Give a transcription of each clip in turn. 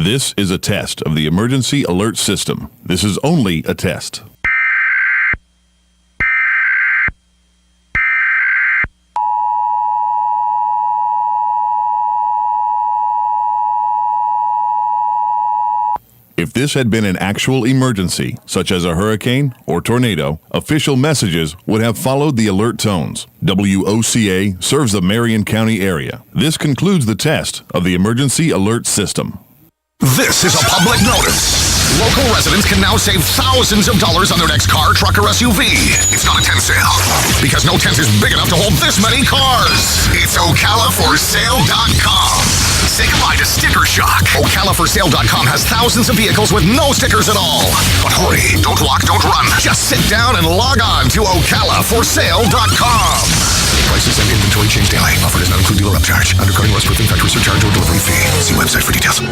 This is a test of the emergency alert system. This is only a test. If this had been an actual emergency, such as a hurricane or tornado, official messages would have followed the alert tones. WOCA serves the Marion County area. This concludes the test of the emergency alert system. This is a public notice. Local residents can now save thousands of dollars on their next car, truck, or SUV. It's not a tent sale, because no tent is big enough to hold this many cars. It's OcalaForSale.com. Say goodbye to sticker shock. OcalaForSale.com has thousands of vehicles with no stickers at all. But hurry, don't walk, don't run. Just sit down and log on to OcalaForSale.com. Prices and inventory change daily. Offer does not include dealer upcharge, undercutting, rust-proofing, factory surcharge, or delivery fee. See website for details.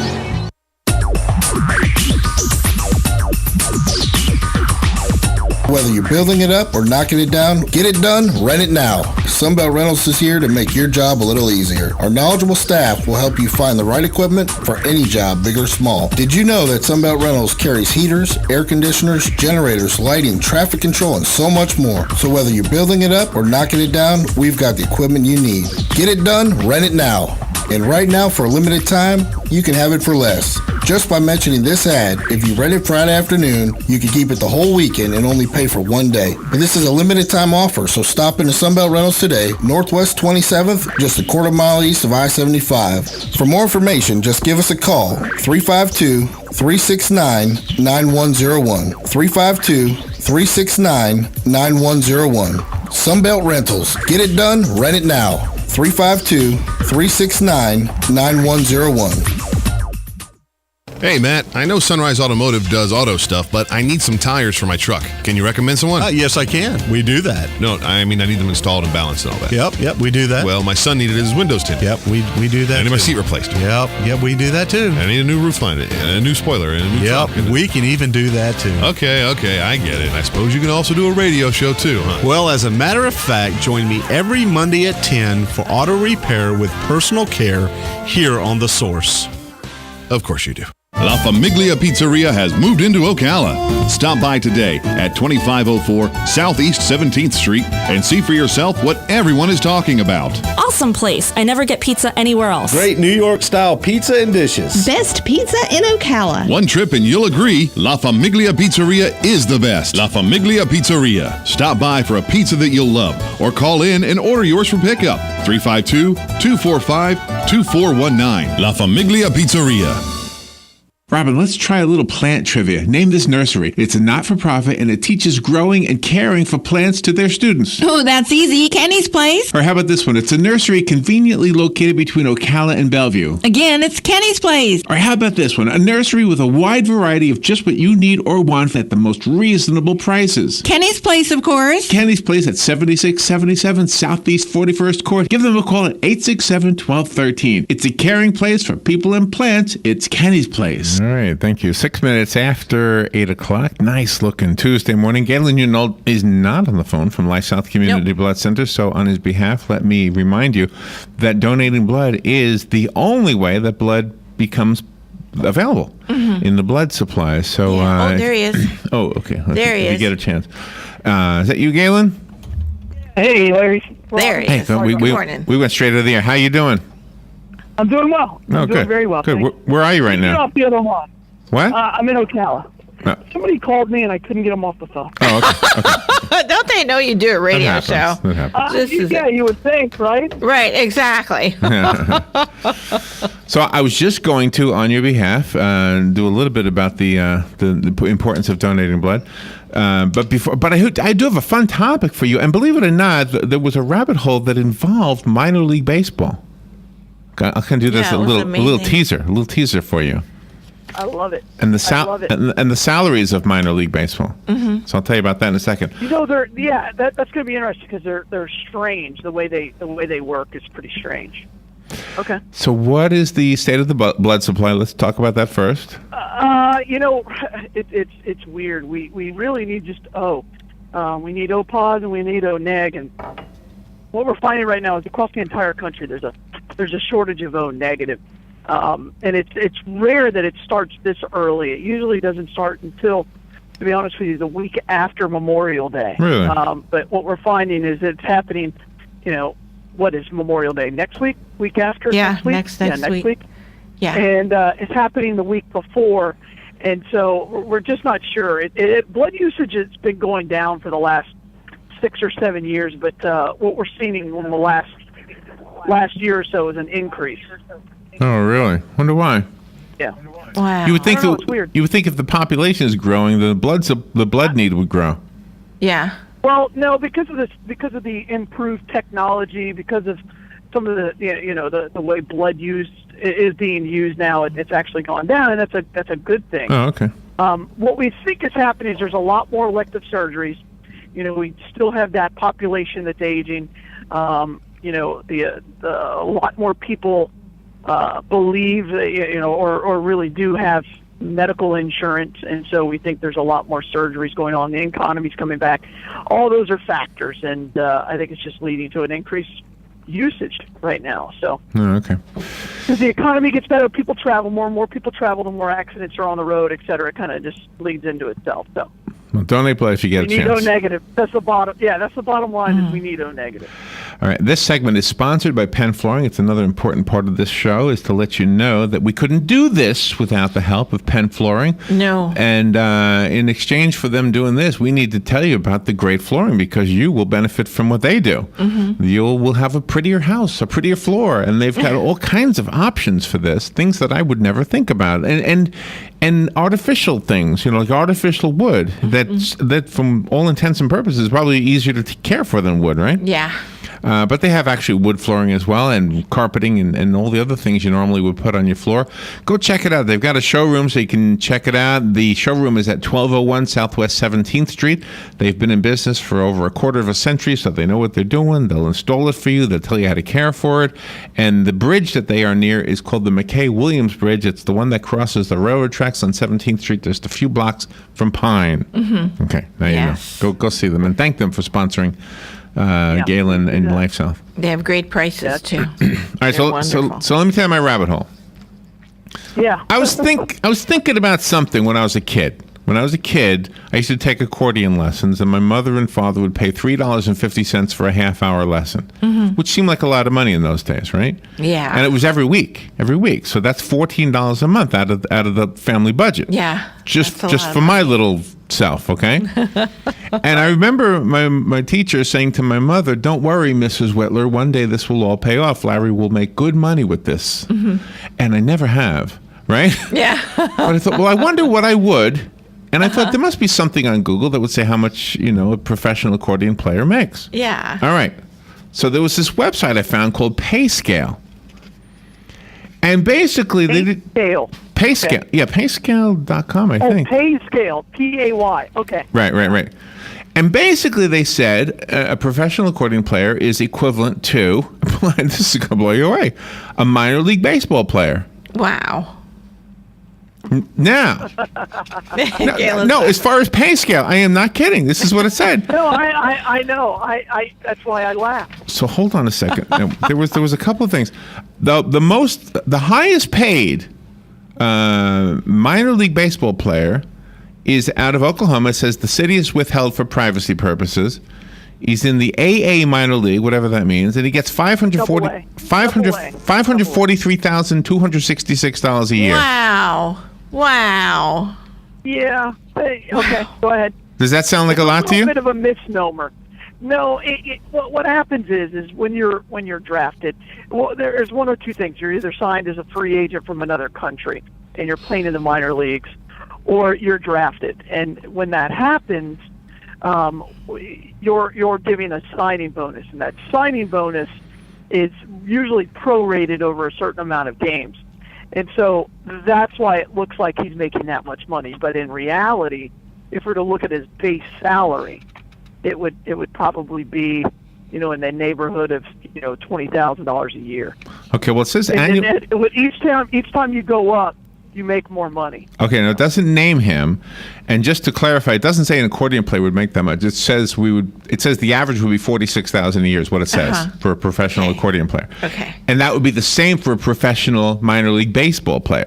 Whether you're building it up or knocking it down, get it done, rent it now. Sunbelt Rentals is here to make your job a little easier. Our knowledgeable staff will help you find the right equipment for any job, big or small. Did you know that Sunbelt Rentals carries heaters, air conditioners, generators, lighting, traffic control, and so much more? So whether you're building it up or knocking it down, we've got the equipment you need. Get it done, rent it now. And right now, for a limited time, you can have it for less. Just by mentioning this ad, if you rent it Friday afternoon, you can keep it the whole weekend and only pay for one day. But this is a limited time offer, so stop into Sunbelt Rentals today, Northwest 27th, just a quarter mile east of I-75. For more information, just give us a call, 352-369-9101. 352-369-9101. Sunbelt Rentals. Get it done, rent it now. 352-369-9101. Hey, Matt, I know Sunrise Automotive does auto stuff, but I need some tires for my truck. Can you recommend someone? Yes, I can. We do that. No, I mean, I need them installed and balanced and all that. Yep, we do that. Well, my son needed his windows tinted. Yep, we do that. I need my seat replaced. Yep, we do that too. I need a new roof line, and a new spoiler, and a new trunk. We can even do that too. Okay, I get it. I suppose you can also do a radio show too, huh? Well, as a matter of fact, join me every Monday at 10 for auto repair with personal care here on The Source. Of course you do. La Famiglia Pizzeria has moved into Ocala. Stop by today at 2504 Southeast 17th Street and see for yourself what everyone is talking about. Awesome place. I never get pizza anywhere else. Great New York style pizza and dishes. Best pizza in Ocala. One trip and you'll agree, La Famiglia Pizzeria is the best. La Famiglia Pizzeria. Stop by for a pizza that you'll love or call in and order yours for pickup. 352-245-2419. La Famiglia Pizzeria. Robin, let's try a little plant trivia. Name this nursery. It's a not-for-profit, and it teaches growing and caring for plants to their students. Oh, that's easy. Kenny's Place. Or how about this one? It's a nursery conveniently located between Ocala and Bellevue. Again, it's Kenny's Place. Or how about this one? A nursery with a wide variety of just what you need or want at the most reasonable prices. Kenny's Place, of course. Kenny's Place at 7677 Southeast 41st Court. Give them a call at 867-1213. It's a caring place for people and plants. It's Kenny's Place. All right, thank you. 6 minutes after 8 o'clock. Nice looking Tuesday morning. Galen Unold is not on the phone from LifeSouth Community Blood Center, so on his behalf, let me remind you that donating blood is the only way that blood becomes available in the blood supply. So, there he is. Oh, okay. There he is. You get a chance. Is that you, Galen? Hey, Larry. There he is. Good morning. We went straight to the air. How you doing? I'm doing well. I'm doing very well. Good. Where are you right now? Get off the other line. What? I'm in Ocala. No. Somebody called me and I couldn't get them off the phone. Oh, okay. Don't they know you do a radio show? That happens. You would think, right? Right, exactly. So I was just going to, on your behalf, do a little bit about the importance of donating blood. But I do have a fun topic for you. And believe it or not, there was a rabbit hole that involved minor league baseball. I can do this a little teaser for you. I love it. And the salaries of minor league baseball. Mm-hmm. So I'll tell you about that in a second. You know, that's going to be interesting because they're strange. The way they work is pretty strange. Okay. So what is the state of the blood supply? Let's talk about that first. It's weird. We really need just O. We need O positive and we need O neg, and what we're finding right now is across the entire country there's a shortage of O negative. And it's rare that it starts this early. It usually doesn't start until, to be honest with you, the week after Memorial Day. Really? But what we're finding is it's happening, what is Memorial Day? Next week? Week after? Yeah, next week? next week. Yeah. And it's happening the week before. And so we're just not sure. Blood usage has been going down for the last 6 or 7 years, but what we're seeing in the last year or so is an increase. Oh, really? Wonder why. Yeah. Wow. You would think it's weird. You would think if the population is growing, the blood need would grow. Yeah. Well, no, because of the improved technology, because of some of the the way blood is being used now, it's actually gone down, and that's a good thing. Oh, okay. What we think is happening is there's a lot more elective surgeries. We still have that population that's aging. A lot more people believe that, or really do have medical insurance, and so we think there's a lot more surgeries going on. The economy's coming back. All those are factors, and I think it's just leading to an increased usage right now. So, okay. As the economy gets better, people travel more, and more people travel, the more accidents are on the road, et cetera. It kind of just leads into itself. So, well, donate blood if you get a we need chance. O negative. That's the bottom. Yeah, that's the bottom line. Is we need O negative. All right, this segment is sponsored by Penn Flooring. It's another important part of this show is to let you know that we couldn't do this without the help of Penn Flooring. No. And in exchange for them doing this, we need to tell you about the great flooring because you will benefit from what they do. Mm-hmm. You will have a prettier house, a prettier floor, and they've got all kinds of options for this, things that I would never think about. And artificial things, like artificial wood, that from all intents and purposes is probably easier to care for than wood, right? Yeah. But they have actually wood flooring as well, and carpeting and all the other things you normally would put on your floor. Go check it out. They've got a showroom, so you can check it out. The showroom is at 1201 Southwest 17th Street. They've been in business for over a quarter of a century, so they know what they're doing. They'll install it for you. They'll tell you how to care for it. And the bridge that they are near is called the McKay-Williams Bridge. It's the one that crosses the railroad tracks on 17th Street. Just a few blocks from Pine. Mm-hmm. Okay, there you go. Go see them, and thank them for sponsoring Galen and LifeSouth. They have great prices too. All right, so let me tell you my rabbit hole. Yeah. I was thinking about something when I was a kid. When I was a kid, I used to take accordion lessons, and my mother and father would pay $3.50 for a half-hour lesson, which seemed like a lot of money in those days, right? Yeah. And it was every week. So that's $14 a month out of the family budget. Yeah. Just for my little self, okay? And I remember my teacher saying to my mother, "Don't worry, Mrs. Whitler. One day this will all pay off. Larry will make good money with this." And I never have, right? Yeah. But I thought, well, I wonder what I would. And I thought there must be something on Google that would say how much, a professional accordion player makes. Yeah. All right. So there was this website I found called PayScale. And basically PayScale. PayScale. Okay. Yeah, payscale.com, I think. PayScale. P-A-Y. Okay. Right. And basically they said a professional accordion player is equivalent to, this is going to blow you away, a minor league baseball player. Wow. Now, no, as far as PayScale, I am not kidding. This is what it said. No, I know. I that's why I laughed. So hold on a second. There was a couple of things. The highest paid minor league baseball player is out of Oklahoma. It says the city is withheld for privacy purposes. He's in the AA minor league, whatever that means, and he gets $543,266 a year. Wow. Yeah. Okay. Go ahead. Does that sound like a lot to you? A bit of a misnomer. No. What happens is when you're drafted, well, there's one or two things. You're either signed as a free agent from another country and you're playing in the minor leagues, or you're drafted. And when that happens, you're giving a signing bonus, and that signing bonus is usually prorated over a certain amount of games. And so that's why it looks like he's making that much money. But in reality, if we're to look at his base salary, it would probably be, in the neighborhood of, $20,000 a year. Okay, well, it says each time you go up, you make more money. Okay, now it doesn't name him, and just to clarify, it doesn't say an accordion player would make that much. It says It says the average would be $46,000 a year is what it says for a professional accordion player. Okay. And that would be the same for a professional minor league baseball player.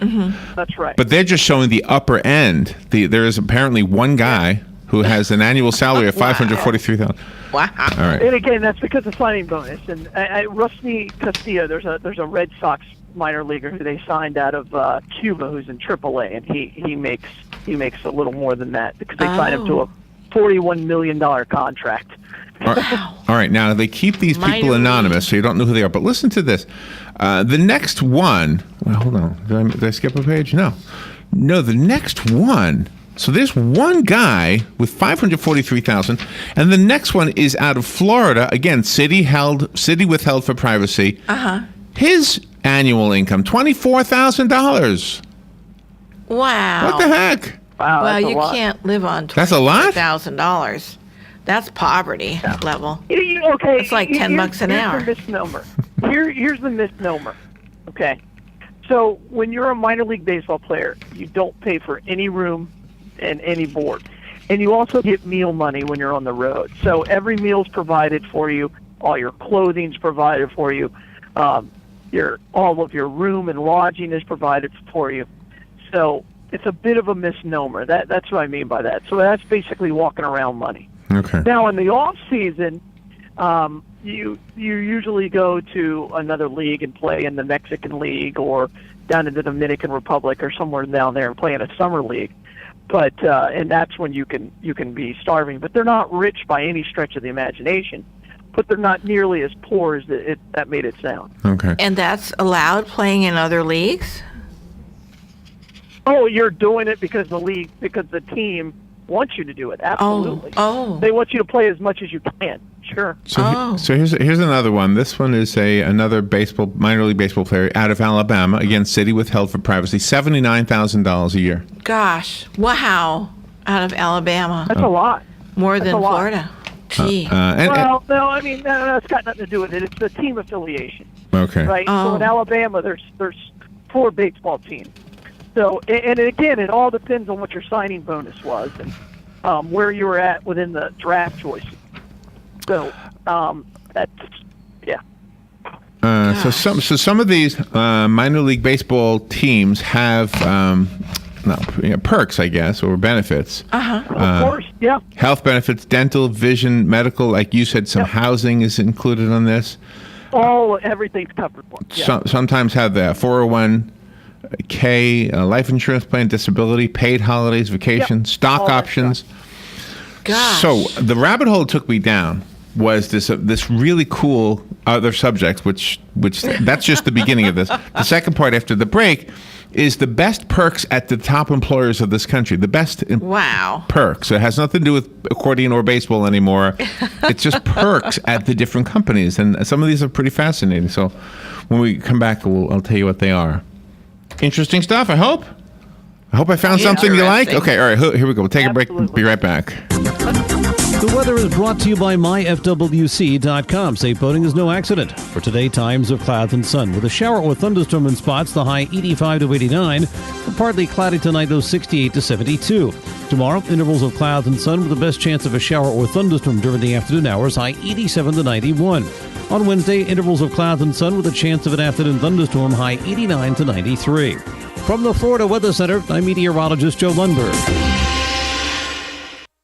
That's right. But they're just showing the upper end. There is apparently one guy who has an annual salary of $543,000. Wow. All right. And again, that's because of signing bonus. And Rusty Castillo, there's a Red Sox minor leaguer who they signed out of Cuba, who's in AAA, and he makes a little more than that because they signed him to a $41 million contract. All right. Now they keep these people anonymous, so you don't know who they are. But listen to this. The next one. Well, hold on. Did I skip a page? No. The next one. So there's one guy with $543,000, and the next one is out of Florida. Again, city withheld for privacy. His annual income, $24,000. Wow. What the heck? Wow, Well, that's a you lot. can't live on That's a lot? $24,000. That's poverty level. Okay, It's like $10 an hour. Here's the misnomer. Here's the misnomer. Okay, so when you're a minor league baseball player, you don't pay for any room and any board, and you also get meal money when you're on the road. So every meal's provided for you. All your clothing's provided for you. All of your room and lodging is provided for you. So it's a bit of a misnomer. That's what I mean by that. So that's basically walking around money. Okay. Now in the off season, you usually go to another league and play in the Mexican League or down in the Dominican Republic or somewhere down there and play in a summer league. But and that's when you can be starving. But they're not rich by any stretch of the imagination. But they're not nearly as poor as that made it sound. Okay. And that's allowed playing in other leagues? Oh, you're doing it because the team wants you to do it. Absolutely. Oh. They want you to play as much as you can. Sure. So here's another one. This one is another minor league baseball player out of Alabama. Again, city withheld for privacy, $79,000 a year. Gosh. Wow. Out of Alabama. That's a lot. More That's than a lot. Florida. Gee. No, I mean, that's got nothing to do with it. It's the team affiliation. Okay. Right? So in Alabama, there's 4 baseball teams. So, and again, it all depends on what your signing bonus was and where you were at within the draft choices. So, that's, yeah. So some of these minor league baseball teams have perks, I guess, or benefits. Of course, yeah. Health benefits, dental, vision, medical. Like you said, some housing is included on this. Everything's covered for. Yeah. Sometimes have the 401k life insurance plan, disability, paid holidays, vacation, stock options. Gosh. So the rabbit hole it took me down was this really cool other subject, which that's just the beginning of this. The second part after the break is the best perks at the top employers of this country. The best perks. It has nothing to do with accordion or baseball anymore. It's just perks at the different companies. And some of these are pretty fascinating. So when we come back, I'll tell you what they are. Interesting stuff, I hope. I hope I found something you like. Okay, all right, here we go. We'll take a break. Be right back. The weather is brought to you by myfwc.com. Safe boating is no accident. For today, times of clouds and sun with a shower or thunderstorm in spots, the high 85 to 89. Partly cloudy tonight, though 68 to 72. Tomorrow, intervals of clouds and sun with the best chance of a shower or thunderstorm during the afternoon hours, high 87 to 91. On Wednesday, intervals of clouds and sun with a chance of an afternoon thunderstorm, high 89 to 93. From the Florida Weather Center, I'm meteorologist Joe Lundberg.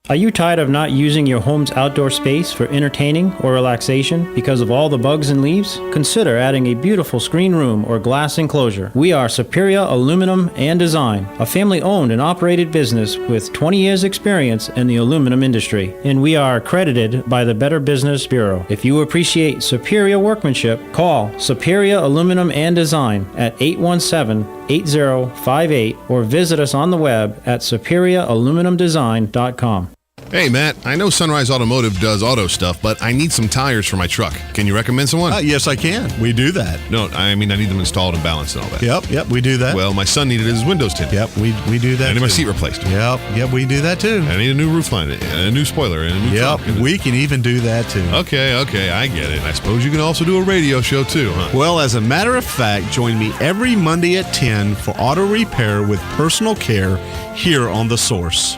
Are you tired of not using your home's outdoor space for entertaining or relaxation because of all the bugs and leaves? Consider adding a beautiful screen room or glass enclosure. We are Superior Aluminum and Design, a family-owned and operated business with 20 years experience in the aluminum industry, and we are accredited by the Better Business Bureau. If you appreciate superior workmanship, call Superior Aluminum and Design at 817-8058 or visit us on the web at superiораluminumdesign.com. Hey, Matt, I know Sunrise Automotive does auto stuff, but I need some tires for my truck. Can you recommend someone? Yes, I can. We do that. No, I mean, I need them installed and balanced and all that. Yep, we do that. Well, my son needed his windows tinted. Yep, we do that. I need my too. seat replaced. Yep, we do that too. I need a new roof line, a new spoiler, and a new Yep, trunk. we can even do that too. Okay, I get it. I suppose you can also do a radio show too, huh? Well, as a matter of fact, join me every Monday at 10 for auto repair with personal care here on The Source.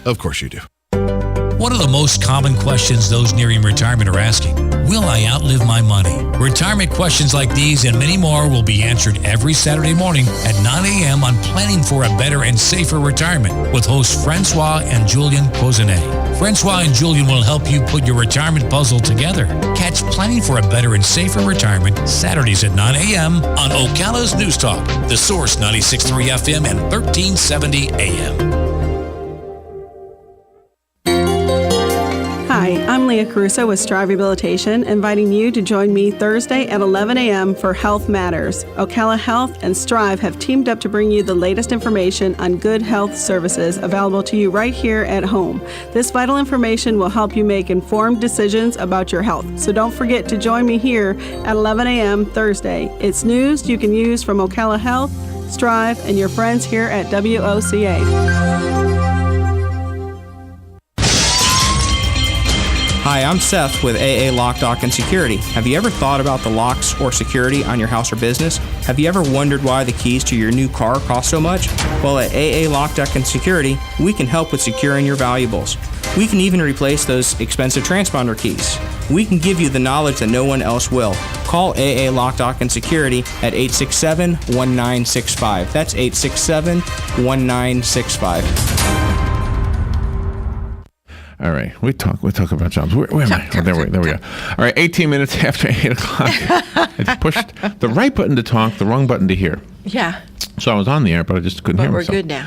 Of course you do. One of the most common questions those nearing retirement are asking, will I outlive my money? Retirement questions like these and many more will be answered every Saturday morning at 9 a.m. on Planning for a Better and Safer Retirement with hosts Francois and Julian Pozenet. Francois and Julian will help you put your retirement puzzle together. Catch Planning for a Better and Safer Retirement Saturdays at 9 a.m. on Ocala's News Talk, The Source 96.3 FM and 1370 AM. Hi, I'm Leah Caruso with Strive Rehabilitation, inviting you to join me Thursday at 11 a.m. for Health Matters. Ocala Health and Strive have teamed up to bring you the latest information on good health services available to you right here at home. This vital information will help you make informed decisions about your health. So don't forget to join me here at 11 a.m. Thursday. It's news you can use from Ocala Health, Strive, and your friends here at WOCA. Hi, I'm Seth with AA Lock, Dock, and Security. Have you ever thought about the locks or security on your house or business? Have you ever wondered why the keys to your new car cost so much? Well, at AA Lock, Dock, and Security, we can help with securing your valuables. We can even replace those expensive transponder keys. We can give you the knowledge that no one else will. Call AA Lock, Dock, and Security at 867-1965. That's 867-1965. All right, we talk about jobs. Where am I? Oh, there we go. All right, 18 minutes after 8 o'clock. I pushed the right button to talk, the wrong button to hear. Yeah. So I was on the air, but I just couldn't hear myself. But we're good now.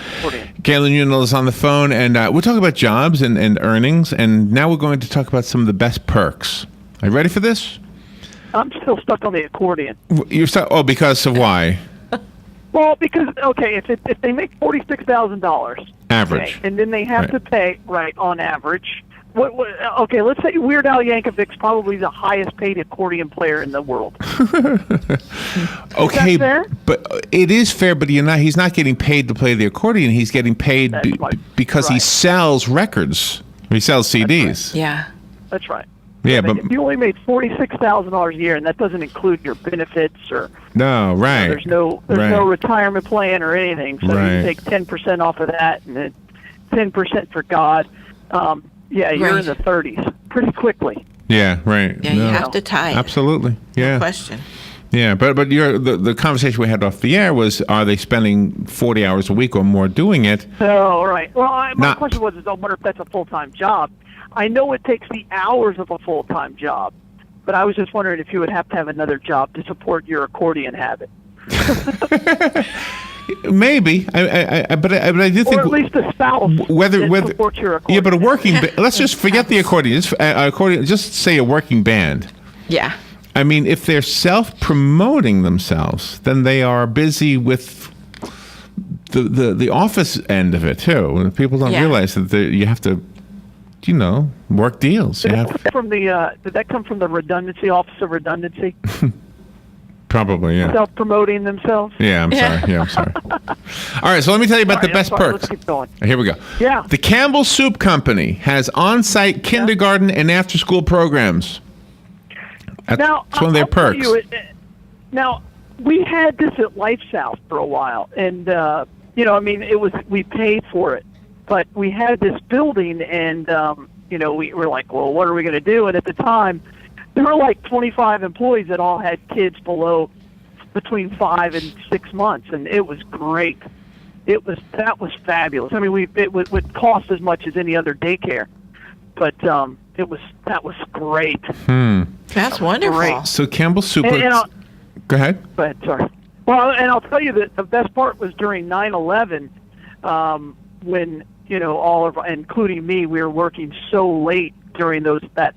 Galen Unold is on the phone, and we'll talk about jobs and earnings, and now we're going to talk about some of the best perks. Are you ready for this? I'm still stuck on the accordion. You're stuck? Oh, because of why? Well, because, okay, if they make $46,000. Average. Okay, and then they have to pay, right, on average. Okay, let's say Weird Al Yankovic's probably the highest paid accordion player in the world. Okay, is that fair? But it is fair, but he's not getting paid to play the accordion. He's getting paid because he sells records. He sells CDs. Yeah. That's right. Yeah, but but if you only made $46,000 a year, and that doesn't include your benefits or no, right? There's no retirement plan or anything. So you take 10% off of that, and then 10% for God. You're in the 30s pretty quickly. Yeah, right. Yeah, you have to tie it. Absolutely. Yeah. No question. Yeah, but the conversation we had off the air was, are they spending 40 hours a week or more doing it? Oh, right. Well, my question was, I wonder if that's a full-time job. I know it takes the hours of a full-time job, but I was just wondering if you would have to have another job to support your accordion habit. Maybe, but I do think, or at least a spouse whether supports your accordion. Yeah, but a working let's just forget the accordion. Just say a working band. Yeah. I mean, if they're self-promoting themselves, then they are busy with the office end of it too. People don't realize that you have to, work deals. Did that come from the redundancy office of redundancy? Probably, yeah. Self-promoting themselves? Yeah, I'm sorry. Yeah, I'm sorry. All right, so let me tell you about the best perks. Let's keep going. Here we go. Yeah. The Campbell Soup Company has on-site kindergarten and after-school programs. That's one of their perks. Now, we had this at LifeSouth for a while, and, we paid for it. But we had this building, and, we were like, well, what are we going to do? And at the time, there were like 25 employees that all had kids between 5 and 6 months, and it was great. That was fabulous. I mean, it would cost as much as any other daycare, but that was great. That's wonderful. Great. So Campbell Soup. Go ahead. Go ahead. Sorry. Well, and I'll tell you that the best part was during 9/11, when including me, we were working so late during that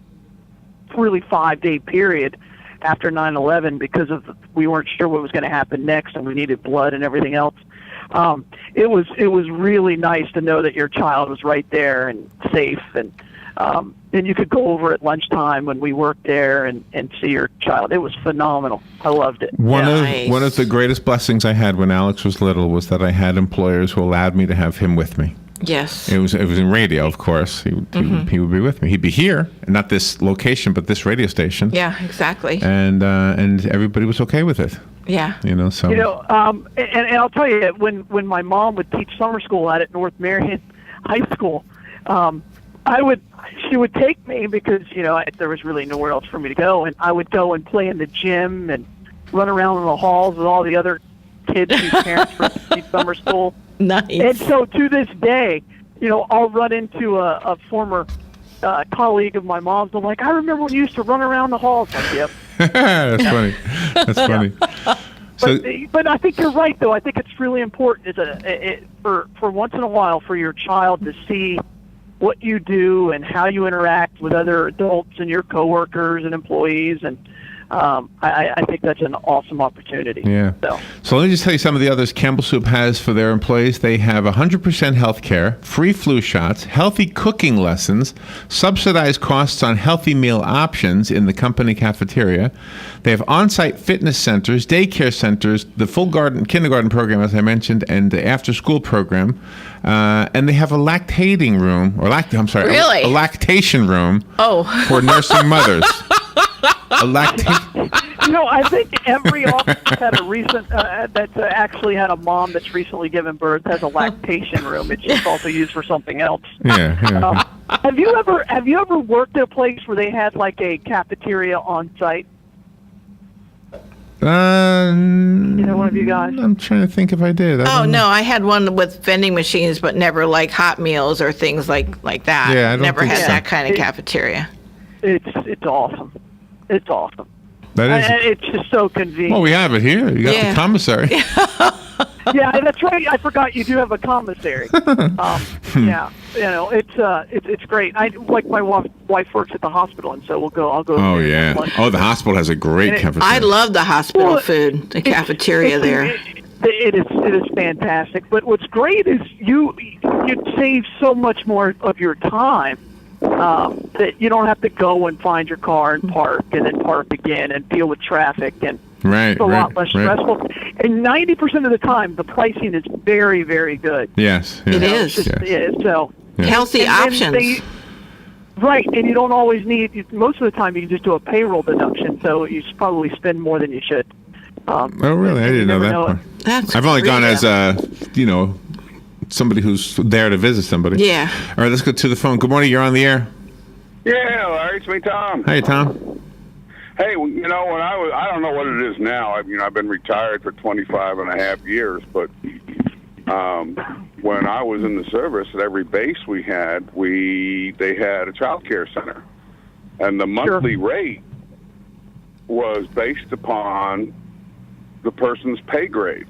really 5-day period after 9/11 because we weren't sure what was going to happen next, and we needed blood and everything else. it was really nice to know that your child was right there and safe, and you could go over at lunchtime when we worked there and see your child. It was phenomenal. I loved it. One of the greatest blessings I had when Alex was little was that I had employers who allowed me to have him with me. Yes. It was in radio, of course. He would be with me. He'd be here, not this location, but this radio station. Yeah, exactly. And everybody was okay with it. Yeah. So. And I'll tell you, when my mom would teach summer school out at North Marion High School, she would take me because there was really nowhere else for me to go, and I would go and play in the gym and run around in the halls with all the other kids whose parents were teaching summer school. Nice. And so to this day, I'll run into a former colleague of my mom's. I'm like, I remember when you used to run around the halls. Like, yep. That's funny. That's funny. But I think you're right, though. I think it's really important for once in a while for your child to see what you do and how you interact with other adults and your coworkers and employees, and I think that's an awesome opportunity. Yeah. So let me just tell you some of the others Campbell Soup has for their employees. They have 100% health care, free flu shots, healthy cooking lessons, subsidized costs on healthy meal options in the company cafeteria. They have on-site fitness centers, daycare centers, the full kindergarten program, as I mentioned, and the after-school program. And they have a lactating room, a lactation room for nursing mothers. I think every office had a recent that's actually had a mom that's recently given birth has a lactation room. It's just also used for something else. Yeah. Have you ever worked at a place where they had like a cafeteria on site? One of you guys? I'm trying to think if I did. No, I had one with vending machines, but never like hot meals or things like that. Yeah, I don't never think had so. that kind of cafeteria. It's awesome. It's awesome. That is. And it's just so convenient. Well, we have it here. You got the commissary. Yeah, that's right. I forgot you do have a commissary. Yeah, it's great. Like my wife works at the hospital, and so I'll go. Oh there yeah. Oh, the hospital has a great cafeteria. I love the hospital food, the cafeteria there. It is fantastic. But what's great is you save so much more of your time. That you don't have to go and find your car and park and then park again and deal with traffic, and it's a lot less stressful. And 90% of the time, the pricing is very, very good. Yes, it is. So healthy options. Right, and you don't always need. Most of the time, you can just do a payroll deduction, so you probably spend more than you should. Oh, really? I didn't know that part. I've only gone as somebody who's there to visit somebody. Yeah. All right, let's go to the phone. Good morning. You're on the air. Yeah, Larry, it's me, Tom. Hey, Tom. Hey, when I don't know what it is now. I've been retired for 25 and a half years, but when I was in the service, at every base we had, they had a child care center, and the monthly rate was based upon the person's pay grade.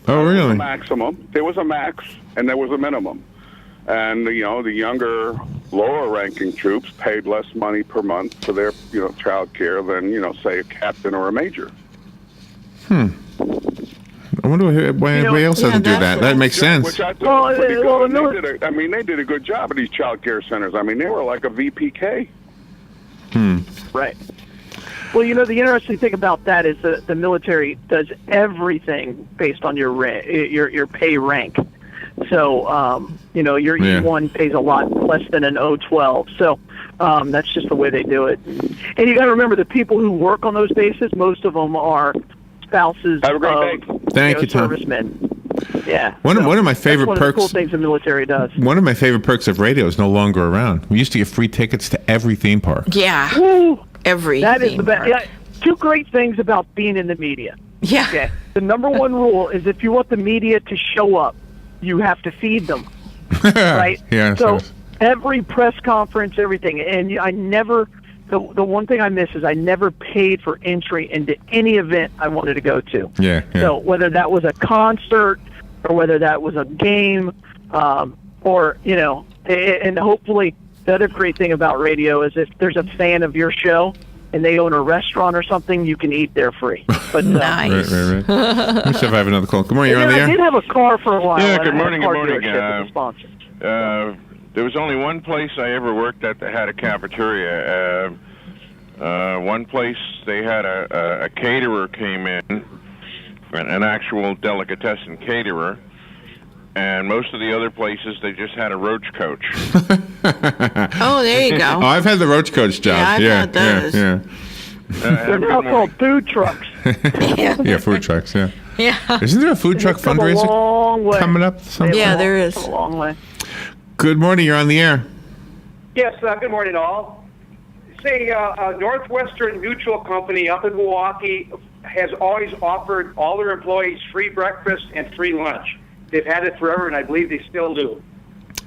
Oh, really? There was a maximum. There was a max, and there was a minimum. And, the younger, lower-ranking troops paid less money per month for their, child care than, say, a captain or a major. I wonder why anybody else doesn't do that. That makes sense. Which I thought was pretty good. They did a good job at these child care centers. They were like a VPK. Right. Well, the interesting thing about that is that the military does everything based on your pay rank. So, your E1 pays a lot less than an O12. So that's just the way they do it. And you got to remember, the people who work on those bases, most of them are spouses Have a great day. Thank you, Tom. Servicemen. Yeah. One of my favorite one perks. Of the cool things the military does. One of my favorite perks of radio is no longer around. We used to get free tickets to every theme park. Yeah. Woo! That is the best. Yeah, two great things about being in the media. Yeah. Okay. The number one rule is if you want the media to show up, you have to feed them. Right? Yeah. So every press conference, everything, and I never. The one thing I miss is I never paid for entry into any event I wanted to go to. Yeah. So whether that was a concert or whether that was a game, or and hopefully the other great thing about radio is if there's a fan of your show, and they own a restaurant or something, you can eat there free. But nice. Right. Let me see if I have another call. Good morning, you're on the I air. did have a car for a while. Yeah, and good I had a morning, car good morning. dealership as a sponsor. There was only one place I ever worked at that had a cafeteria. One place they had a caterer came in, an actual delicatessen caterer, and most of the other places they just had a roach coach. Oh, there you go. Oh, I've had the roach coach job. Yeah, I've had those. Yeah. They're now called food trucks. Yeah, food trucks. Yeah. Yeah. Isn't there a food truck It's come a fundraiser long way. coming up? Yeah, there is. A long way. Good morning. You're on the air. Yes, good morning, all. Say, Northwestern Mutual Company up in Milwaukee has always offered all their employees free breakfast and free lunch. They've had it forever, and I believe they still do.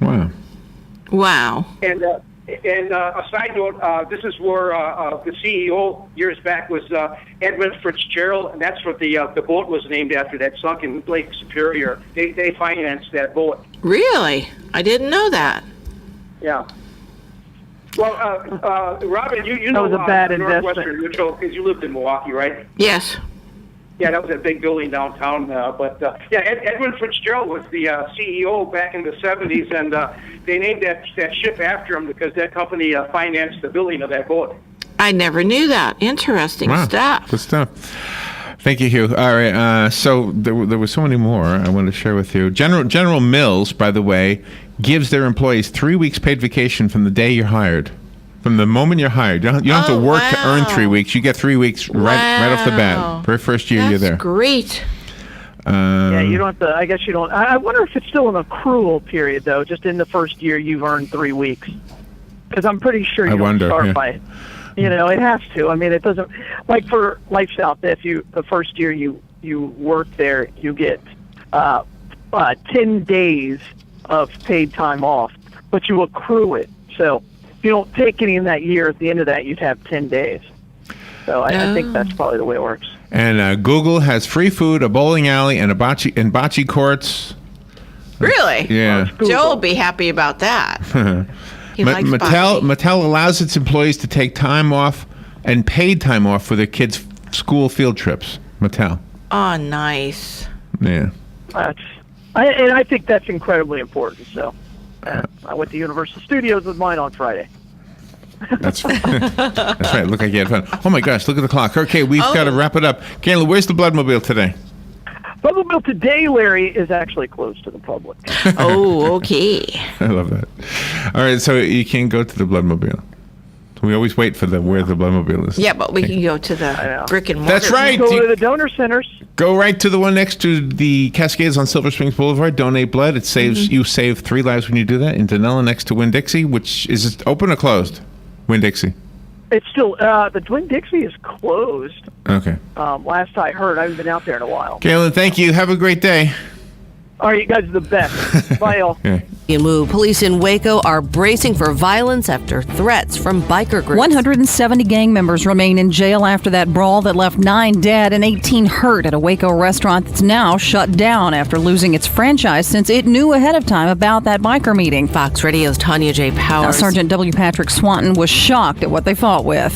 Wow. And a side note, this is where the CEO years back was Edmund Fitzgerald, and that's what the boat was named after, that sunk in Lake Superior. They financed that boat. Really? I didn't know that. Yeah. Well, Robin, you know that was a bad Northwestern Mutual because you lived in Milwaukee, right? Yes. Yeah, that was a big building downtown. Edmund Fitzgerald was the CEO back in the 70s, and they named that ship after him because that company financed the building of that boat. I never knew that. Interesting stuff. Good stuff. Thank you, Hugh. All right. So there were so many more I wanted to share with you. General Mills, by the way, gives their employees 3 weeks paid vacation from the day you're hired. From the moment you're hired. You don't have to work to earn 3 weeks. You get 3 weeks right off the bat. Very first year you're there. That's great. Yeah, you don't have to. I guess you don't. I wonder if it's still an accrual period, though. Just in the first year, you've earned 3 weeks. Because I'm pretty sure you don't start by. It has to. I mean, it doesn't. Like for LifeSouth, if the first year you work there, you get 10 days of paid time off, but you accrue it. So if you don't take any in that year, at the end of that, you'd have 10 days. So I think that's probably the way it works. And Google has free food, a bowling alley, and bocce courts. Really? Yeah. Joe will be happy about that. He likes bocce. Mattel allows its employees to take time off and paid time off for their kids' school field trips. Mattel. Oh, nice. Yeah. I think that's incredibly important. So I went to Universal Studios with mine on Friday. That's right. That's right. Look like you had fun. Oh my gosh, look at the clock. Okay, we've got to wrap it up. Galen, where's the Bloodmobile today? Bloodmobile today, Larry, is actually closed to the public. Oh, okay. I love that. All right, so you can't go to the Bloodmobile. We always wait for where the Bloodmobile is. Yeah, but we can go to the brick and mortar. That's right. Go to the donor centers. Go right to the one next to the Cascades on Silver Springs Boulevard. Donate blood. It saves you save 3 lives when you do that. In Danella, next to Winn-Dixie, which is it open or closed? Winn-Dixie. It's still the Winn-Dixie is closed. Okay. Last I heard, I haven't been out there in a while. Galen, thank you. Have a great day. All right, you guys are the best. Bye, all. Police in Waco are bracing for violence after threats from biker groups. 170 gang members remain in jail after that brawl that left 9 dead and 18 hurt at a Waco restaurant that's now shut down after losing its franchise since it knew ahead of time about that biker meeting. Fox Radio's Tanya J. Powers. Sergeant W. Patrick Swanton was shocked at what they fought with.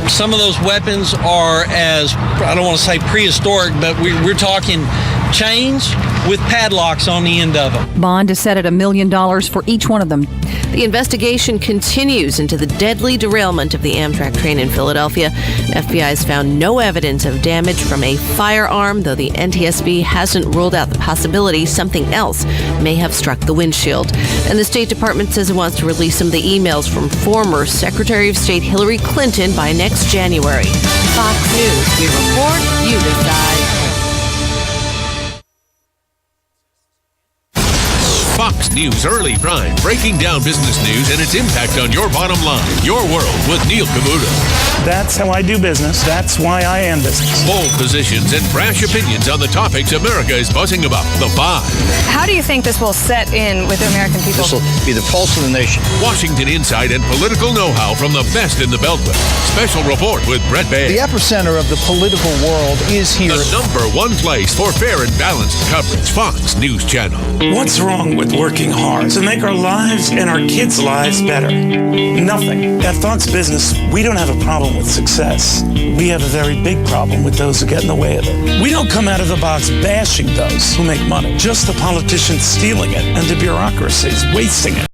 Some of those weapons are, as I don't want to say prehistoric, but we're talking chains with padlocks on the end of them. Bond is set at $1 million for each one of them. The investigation continues into the deadly derailment of the Amtrak train in Philadelphia. FBI has found no evidence of damage from a firearm, though the NTSB hasn't ruled out the possibility something else may have struck the windshield. And the State Department says it wants to release some of the emails from former Secretary of State Hillary Clinton by next January. Fox News, we report, you decide. Fox News Early Prime, breaking down business news and its impact on your bottom line. Your World with Neil Cavuto. That's how I do business. That's why I am business. Bold positions and brash opinions on the topics America is buzzing about. The Five. How do you think this will set in with the American people? This will be the pulse of the nation. Washington insight and political know-how from the best in the Beltway. Special report with Brett Baird. The epicenter of the political world is here. The #1 place for fair and balanced coverage. Fox News Channel. What's wrong with with working hard to make our lives and our kids' lives better? Nothing. At Fox Business, we don't have a problem with success. We have a very big problem with those who get in the way of it. We don't come out of the box bashing those who make money, just the politicians stealing it and the bureaucracies wasting it.